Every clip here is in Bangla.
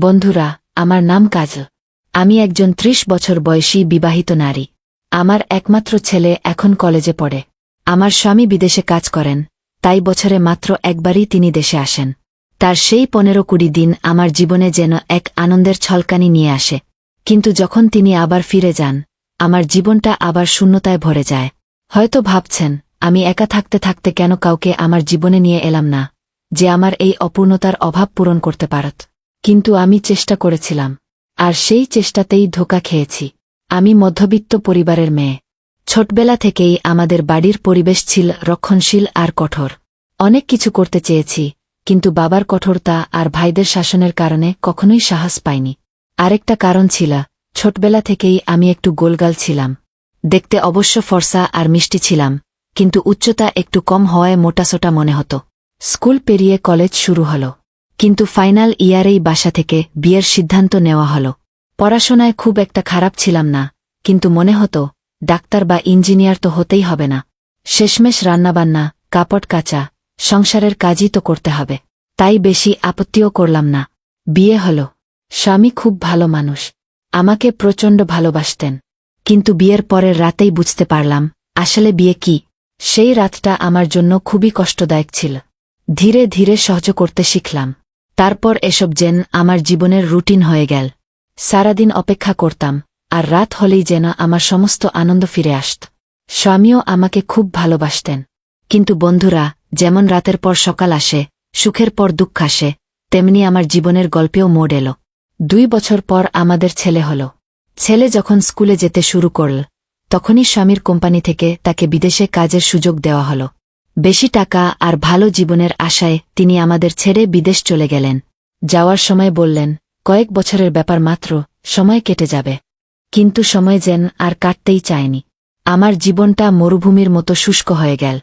বন্ধুরা, আমার নাম কাজল। আমি একজন ৩০ বছর বয়সী বিবাহিত নারী। আমার একমাত্র ছেলে এখন কলেজে পড়ে। আমার স্বামী বিদেশে কাজ করেন, তাই বছরে মাত্র একবারই তিনি দেশে আসেন। তার সেই ১৫-২০ দিন আমার জীবনে যেন এক আনন্দের ছলকানি নিয়ে আসে। কিন্তু যখন তিনি আবার ফিরে যান, আমার জীবনটা আবার শূন্যতায় ভরে যায়। হয়তো ভাবছেন, আমি একা থাকতে থাকতে কেন কাউকে আমার জীবনে নিয়ে এলাম না, যে আমার এই অপূর্ণতার অভাব পূরণ করতে পারত। কিন্তু আমি চেষ্টা করেছিলাম, আর সেই চেষ্টাতেই ধোঁকা খেয়েছি। আমি মধ্যবিত্ত পরিবারের মেয়ে। ছোটবেলা থেকেই আমাদের বাড়ির পরিবেশ ছিল রক্ষণশীল আর কঠোর। অনেক কিছু করতে চেয়েছি, কিন্তু বাবার কঠোরতা আর ভাইদের শাসনের কারণে কখনোই সাহস পাইনি। আরেকটা কারণ ছিল, ছোটবেলা থেকেই আমি একটু গোলগাল ছিলাম। দেখতে অবশ্য ফর্সা আর মিষ্টি ছিলাম, কিন্তু উচ্চতা একটু কম হওয়ায় মোটাসোটা মনে হতো। স্কুল পেরিয়ে কলেজ শুরু হল, কিন্তু ফাইনাল ইয়ারেই বাসা থেকে বিয়ের সিদ্ধান্ত নেওয়া হল। পড়াশোনায় খুব একটা খারাপ ছিলাম না, কিন্তু মনে হতো ডাক্তার বা ইঞ্জিনিয়ার তো হতেই হবে না। শেষমেশ রান্নাবান্না, কাপড় কাচা, সংসারের কাজই তো করতে হবে। তাই বেশি আপত্তিও করলাম না। বিয়ে হল। স্বামী খুব ভালো মানুষ, আমাকে প্রচণ্ড ভালোবাসতেন। কিন্তু বিয়ের পরের রাতেই বুঝতে পারলাম, আসলে বিয়ে কি। সেই রাতটা আমার জন্য খুবই কষ্টদায়ক ছিল। ধীরে ধীরে সহ্য করতে শিখলাম। তারপর এসব যেন আমার জীবনের রুটিন হয়ে গেল। সারাদিন অপেক্ষা করতাম, আর রাত হলেই যেন আমার সমস্ত আনন্দ ফিরে আসত। স্বামীও আমাকে খুব ভালোবাসতেন। কিন্তু বন্ধুরা, যেমন রাতের পর সকাল আসে, সুখের পর দুঃখ আসে, তেমনি আমার জীবনের গল্পেও মোড় এল। ২ বছর পর আমাদের ছেলে হল। ছেলে যখন স্কুলে যেতে শুরু করল, তখনই স্বামীর কোম্পানি থেকে তাকে বিদেশে কাজের সুযোগ দেওয়া হল। বেশি টাকা আর ভালো জীবনের আশায় তিনি আমাদের ছেড়ে বিদেশ চলে গেলেন। যাওয়ার সময় বললেন, কয়েক বছরের ব্যাপার মাত্র, সময় কেটে যাবে। কিন্তু সময় যেন আর কাটতেই চায়নি। আমার জীবনটা মরুভূমির মতো শুষ্ক হয়ে গেল।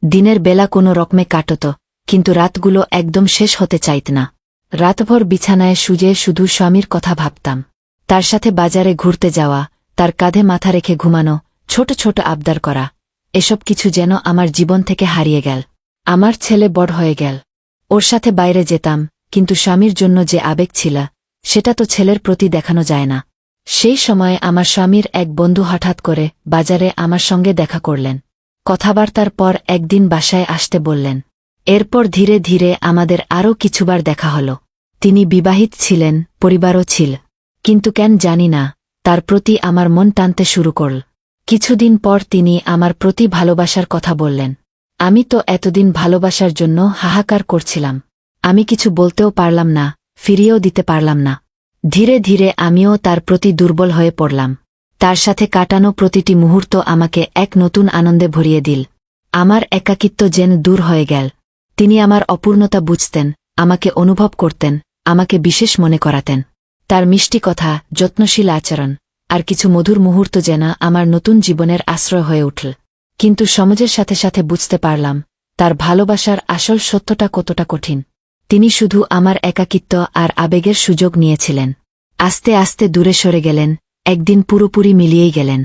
দিনের বেলা কোনো রকমে কাটত, কিন্তু রাতগুলো একদম শেষ হতে চাইত না। রাতভর বিছানায় শুয়ে শুধু স্বামীর কথা ভাবতাম। তার সাথে বাজারে ঘুরতে যাওয়া, তার কাঁধে মাথা রেখে ঘুমানো, ছোট ছোট আবদার করা, এসব কিছু যেন আমার জীবন থেকে হারিয়ে গেল। আমার ছেলে বড় হয়ে গেল। ওর সাথে বাইরে যেতাম, কিন্তু স্বামীর জন্য যে আবেগ ছিল, সেটা তো ছেলের প্রতি দেখানো যায় না। সেই সময় আমার স্বামীর এক বন্ধু হঠাৎ করে বাজারে আমার সঙ্গে দেখা করলেন। কথাবার্তার পর একদিন বাসায় আসতে বললেন। এরপর ধীরে ধীরে আমাদের আরও কিছুবার দেখা হল। তিনি বিবাহিত ছিলেন, পরিবারও ছিল। কিন্তু কেন জানি না, তার প্রতি আমার মন টানতে শুরু করল। কিছুদিন পর তিনি আমার প্রতি ভালোবাসার কথা বললেন। আমি তো এতদিন ভালোবাসার জন্য হাহাকার করছিলাম। আমি কিছু বলতেও পারলাম না, ফিরিয়েও দিতে পারলাম না। ধীরে ধীরে আমিও তার প্রতি দুর্বল হয়ে পড়লাম। তার সাথে কাটানো প্রতিটি মুহূর্ত আমাকে এক নতুন আনন্দে ভরিয়ে দিল। আমার একাকিত্ব যেন দূর হয়ে গেল। তিনি আমার অপূর্ণতা বুঝতেন, আমাকে অনুভব করতেন, আমাকে বিশেষ মনে করাতেন। তার মিষ্টি কথা, যত্নশীল আচরণ, আর কিছু মধুর মুহূর্ত যেন আমার নতুন জীবনের আশ্রয় হয়ে উঠল। কিন্তু সমাজের সাথে সাথে বুঝতে পারলাম, তার ভালোবাসার আসল সত্যটা কতটা কঠিন। তিনি শুধু আমার একাকিত্ব আর আবেগের সুযোগ নিয়েছিলেন। আস্তে আস্তে দূরে সরে গেলেন, একদিন পুরোপুরি মিলিয়েই গেলেন।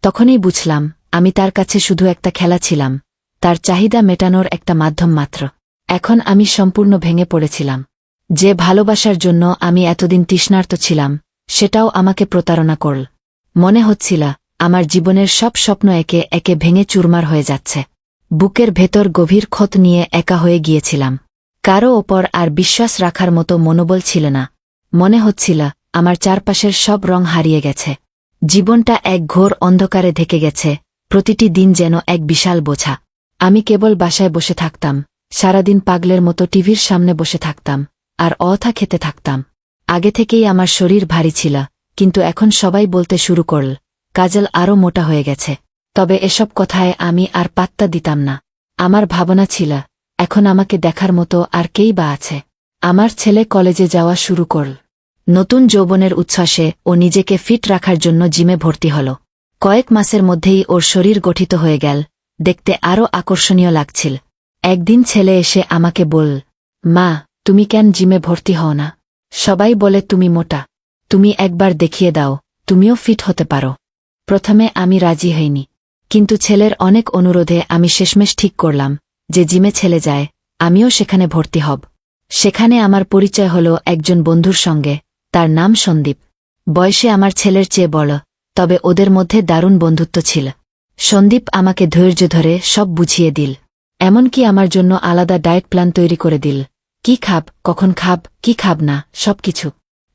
তখনই বুঝলাম, আমি তার কাছে শুধু একটা খেলা ছিলাম, তার চাহিদা মেটানোর একটা মাধ্যম মাত্র। এখন আমি সম্পূর্ণ ভেঙে পড়েছিলাম। যে ভালোবাসার জন্য আমি এতদিন তৃষ্ণার্ত ছিলাম, সেটাও আমাকে প্রতারণা করল। মনে হচ্ছিল, আমার জীবনের সব স্বপ্ন একে একে ভেঙে চুরমার হয়ে যাচ্ছে। বুকের ভেতর গভীর ক্ষত নিয়ে একা হয়ে গিয়েছিলাম। কারো ওপর আর বিশ্বাস রাখার মতো মনোবল ছিল না। মনে হচ্ছিল, আমার চারপাশের সব রং হারিয়ে গেছে। জীবনটা এক ঘোর অন্ধকারে ঢেকে গেছে, প্রতিটি দিন যেন এক বিশাল বোঝা। আমি কেবল বাসায় বসে থাকতাম, সারাদিন পাগলের মতো টিভির সামনে বসে থাকতাম, আর অথা খেতে থাকতাম। আগে থেকেই আমার শরীর ভারী ছিল, কিন্তু এখন সবাই বলতে শুরু করল, কাজল আরও মোটা হয়ে গেছে। তবে এসব কথায় আমি আর পাত্তা দিতাম না। আমার ভাবনা ছিল, এখন আমাকে দেখার মতো আর কেই বা আছে। আমার ছেলে কলেজে যাওয়া শুরু করল। নতুন যৌবনের উচ্ছ্বাসে ও নিজেকে ফিট রাখার জন্য জিমে ভর্তি হল। কয়েক মাসের মধ্যেই ওর শরীর গঠিত হয়ে গেল, দেখতে আরও আকর্ষণীয় লাগছিল। একদিন ছেলে এসে আমাকে বলল, মা, তুমি কেন জিমে ভর্তি হও না? সবাই বলে তুমি মোটা। তুমি একবার দেখিয়ে দাও, তুমিও ফিট হতে পারো। প্রথমে আমি রাজি হইনি, কিন্তু ছেলের অনেক অনুরোধে আমি শেষমেশ ঠিক করলাম, যে জিমে ছেলে যায়, আমিও সেখানে ভর্তি হব। সেখানে আমার পরিচয় হল একজন বন্ধুর সঙ্গে, তার নাম সন্দীপ। বয়সে আমার ছেলের চেয়ে বড়, তবে ওদের মধ্যে দারুণ বন্ধুত্ব ছিল। সন্দীপ আমাকে ধৈর্য ধরে সব বুঝিয়ে দিল, এমনকি আমার জন্য আলাদা ডায়েট প্ল্যান তৈরি করে দিল। কি খাব, কখন খাব, কি খাব না, সবকিছু।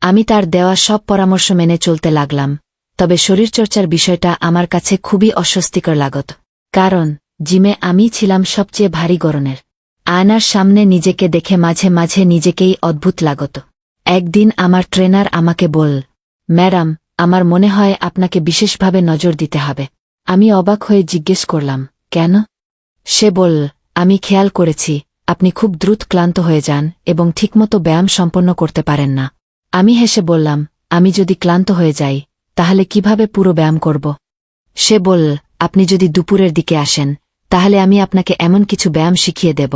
আমি তার দেওয়া সব পরামর্শ মেনে চলতে লাগলাম। তবে শরীরচর্চার বিষয়টা আমার কাছে খুবই অস্বস্তিকর লাগত। কারণ জিমে আমি ছিলাম সবচেয়ে ভারী গরনের। আয়নার সামনে নিজেকে দেখে মাঝে মাঝে নিজেকেই অদ্ভুত লাগত। একদিন আমার ট্রেনার আমাকে বল, ম্যাডাম, আমার মনে হয় আপনাকে বিশেষভাবে নজর দিতে হবে। আমি অবাক হয়ে জিজ্ঞেস করলাম, কেন? সে বলল, আমি খেয়াল করেছি আপনি খুব দ্রুত ক্লান্ত হয়ে যান এবং ঠিকমতো ব্যায়াম সম্পন্ন করতে পারেন না। আমি হেসে বললাম, আমি যদি ক্লান্ত হয়ে যাই তাহলে কিভাবে পুরো ব্যায়াম করব? সে বলল, আপনি যদি দুপুরের দিকে আসেন তাহলে আমি আপনাকে এমন কিছু ব্যায়াম শিখিয়ে দেব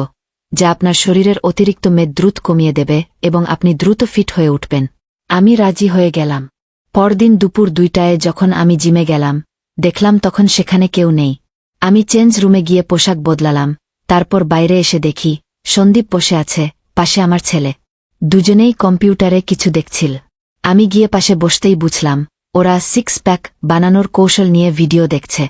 যা আপনার শরীরের অতিরিক্ত মেদ দ্রুত কমিয়ে দেবে এবং আপনি দ্রুত ফিট হয়ে উঠবেন। আমি রাজি হয়ে গেলাম। পরদিন দুপুর 2টায় যখন আমি জিমে গেলাম, দেখলাম তখন সেখানে কেউ নেই। আমি চেঞ্জ রুমে গিয়ে পোশাক বদলালাম। তারপর বাইরে এসে দেখি সন্দীপ বসে আছে, পাশে আমার ছেলে। দুজনেই কম্পিউটারে কিছু দেখছিল। আমি গিয়ে পাশে বসতেই বুঝলাম ওরা 6 প্যাক বানানোর কৌশল নিয়ে ভিডিও দেখছে।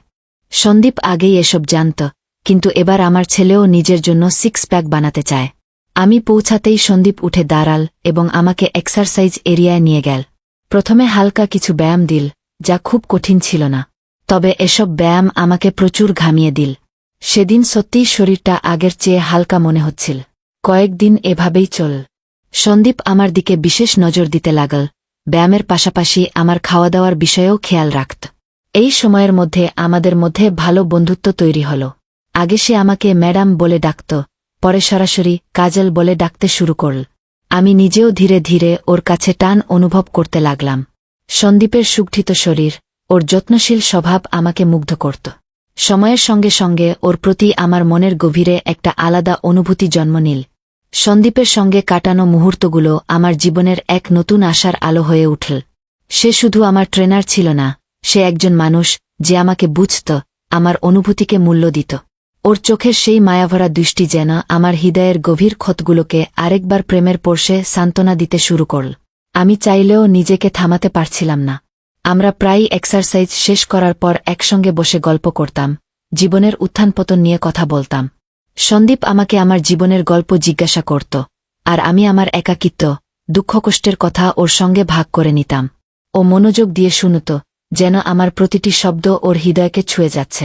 সন্দীপ আগেই এসব জানত, কিন্তু এবার আমার ছেলেও নিজের জন্য 6 প্যাক বানাতে চায়। আমি পৌঁছাতেই সন্দীপ উঠে দাঁড়াল এবং আমাকে এক্সারসাইজ এরিয়ায় নিয়ে গেল। প্রথমে হালকা কিছু ব্যায়াম দিল, যা খুব কঠিন ছিল না। তবে এসব ব্যায়াম আমাকে প্রচুর ঘামিয়ে দিল। সেদিন সত্যিই শরীরটা আগের চেয়ে হালকা মনে হচ্ছিল। কয়েকদিন এভাবেই চল। সন্দীপ আমার দিকে বিশেষ নজর দিতে লাগল। ব্যায়ামের পাশাপাশি আমার খাওয়া দাওয়ার বিষয়েও খেয়াল রাখত। এই সময়ের মধ্যে আমাদের মধ্যে ভালো বন্ধুত্ব তৈরি হল। আগে সে আমাকে ম্যাডাম বলে ডাকত, পরে সরাসরি কাজল বলে ডাকতে শুরু করল। আমি নিজেও ধীরে ধীরে ওর কাছে টান অনুভব করতে লাগলাম। সন্দীপের সুগঠিত শরীর, ওর যত্নশীল স্বভাব আমাকে মুগ্ধ করত। সময়ের সঙ্গে সঙ্গে ওর প্রতি আমার মনের গভীরে একটা আলাদা অনুভূতি জন্ম নিল। সন্দীপের সঙ্গে কাটানো মুহূর্তগুলো আমার জীবনের এক নতুন আশার আলো হয়ে উঠল। সে শুধু আমার ট্রেনার ছিল না, সে একজন মানুষ যে আমাকে বুঝত, আমার অনুভূতিকে মূল্য দিত। ওর চোখের সেই মায়াভরা দৃষ্টি যেন আমার হৃদয়ের গভীর ক্ষতগুলোকে আরেকবার প্রেমের পরশে সান্ত্বনা দিতে শুরু করল। আমি চাইলেও নিজেকে থামাতে পারছিলাম না। আমরা প্রায়ই এক্সারসাইজ শেষ করার পর একসঙ্গে বসে গল্প করতাম, জীবনের উত্থান পতন নিয়ে কথা বলতাম। সন্দীপ আমাকে আমার জীবনের গল্প জিজ্ঞাসা করত, আর আমি আমার একাকিত্ব, দুঃখকষ্টের কথা ওর সঙ্গে ভাগ করে নিতাম। ও মনোযোগ দিয়ে শুনত, যেন আমার প্রতিটি শব্দ ওর হৃদয়কে ছুঁয়ে যাচ্ছে।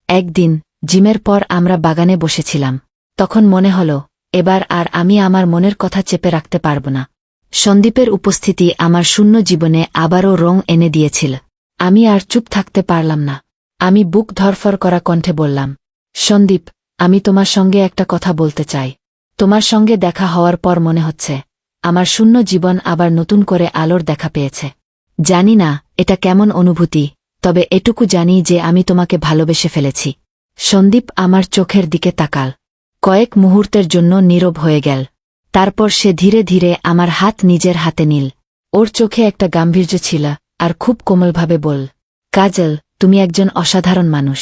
একদিন জিমের পর আমরা বাগানে বসেছিলাম। তখন মনে হল, এবার আর আমি আমার মনের কথা চেপে রাখতে পারব না। সন্দীপের উপস্থিতি আমার শূন্য জীবনে আবারও রং এনে দিয়েছিল। আমি আর চুপ থাকতে পারলাম না। আমি বুক ধরফর করা কণ্ঠে বললাম, সন্দীপ, আমি তোমার সঙ্গে একটা কথা বলতে চাই। তোমার সঙ্গে দেখা হওয়ার পর মনে হচ্ছে আমার শূন্য জীবন আবার নতুন করে আলোর দেখা পেয়েছে। জানি না এটা কেমন অনুভূতি, তবে এটুকু জানি যে আমি তোমাকে ভালোবেসে ফেলেছি। সন্দীপ আমার চোখের দিকে তাকাল। কয়েক মুহূর্তের জন্য নীরব হয়ে গেল। তারপর সে ধীরে ধীরে আমার হাত নিজের হাতে নিল। ওর চোখে একটা গাম্ভীর্য ছিল, আর খুব কোমলভাবে বল, কাজল, তুমি একজন অসাধারণ মানুষ।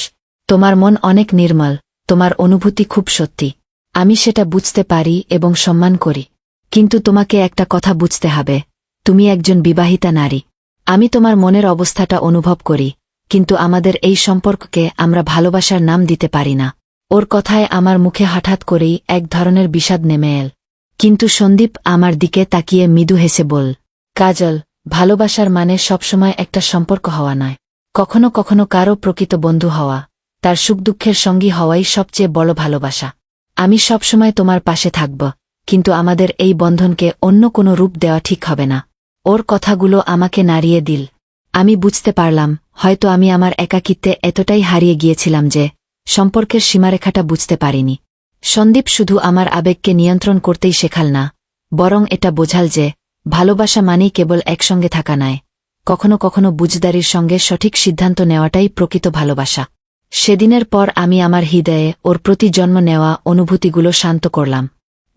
তোমার মন অনেক নির্মল, তোমার অনুভূতি খুব সত্যি। আমি সেটা বুঝতে পারি এবং সম্মান করি। কিন্তু তোমাকে একটা কথা বুঝতে হবে, তুমি একজন বিবাহিতা নারী। আমি তোমার মনের অবস্থাটা অনুভব করি, কিন্তু আমাদের এই সম্পর্ককে আমরা ভালোবাসার নাম দিতে পারি না। ওর কথায় আমার মুখে হঠাৎ করেই এক ধরনের বিষাদ নেমে এল। কিন্তু সন্দীপ আমার দিকে তাকিয়ে মৃদু হেসে বল, কাজল, ভালোবাসার মানে সবসময় একটা সম্পর্ক হওয়া নয়। কখনো কখনো কারো প্রকৃত বন্ধু হওয়া, তার সুখ দুঃখের সঙ্গী হওয়াই সবচেয়ে বড় ভালোবাসা। আমি সবসময় তোমার পাশে থাকব, কিন্তু আমাদের এই বন্ধনকে অন্য কোনো রূপ দেওয়া ঠিক হবে না। ওর কথাগুলো আমাকে নাড়িয়ে দিল। আমি বুঝতে পারলাম, হয়তো আমি আমার একাকিত্বে এতটাই হারিয়ে গিয়েছিলাম যে সম্পর্কের সীমারেখাটা বুঝতে পারিনি। সন্দীপ শুধু আমার আবেগকে নিয়ন্ত্রণ করতেই শেখাল না, বরং এটা বোঝাল যে ভালোবাসা মানেই কেবল একসঙ্গে থাকা নয়, কখনো কখনো বুঝদারির সঙ্গে সঠিক সিদ্ধান্ত নেওয়াটাই প্রকৃত ভালোবাসা। সেদিনের পর আমি আমার হৃদয়ে ওর প্রতি জন্ম নেওয়া অনুভূতিগুলো শান্ত করলাম।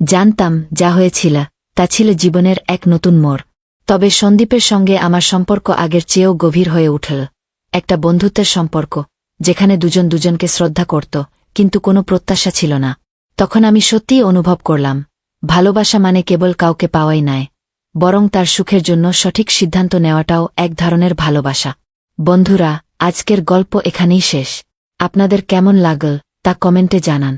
জানতাম যা হয়েছিল তা ছিল জীবনের এক নতুন মোড়। তবে সন্দীপের সঙ্গে আমার সম্পর্ক আগের চেয়েও গভীর হয়ে উঠল। একটা বন্ধুত্বের সম্পর্ক, যেখানে দুজন দুজনকে শ্রদ্ধা করত, কিন্তু কোনো প্রত্যাশা ছিল না। তখন আমি সত্যিই অনুভব করলাম, ভালোবাসা মানে কেবল কাউকে পাওয়াই নয়, বরং তার সুখের জন্য সঠিক সিদ্ধান্ত নেওয়াটাও এক ধরনের ভালোবাসা। বন্ধুরা, আজকের গল্প এখানেই শেষ। আপনাদের কেমন লাগল তা কমেন্টে জানান।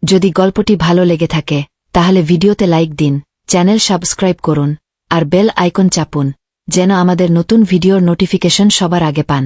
যদি গল্পটি ভালো লেগে থাকে তাহলে ভিডিওতে লাইক দিন, চ্যানেল সাবস্ক্রাইব করুন আর বেল আইকন চাপুন, যেন আমাদের নতুন ভিডিওর নোটিফিকেশন সবার আগে পান।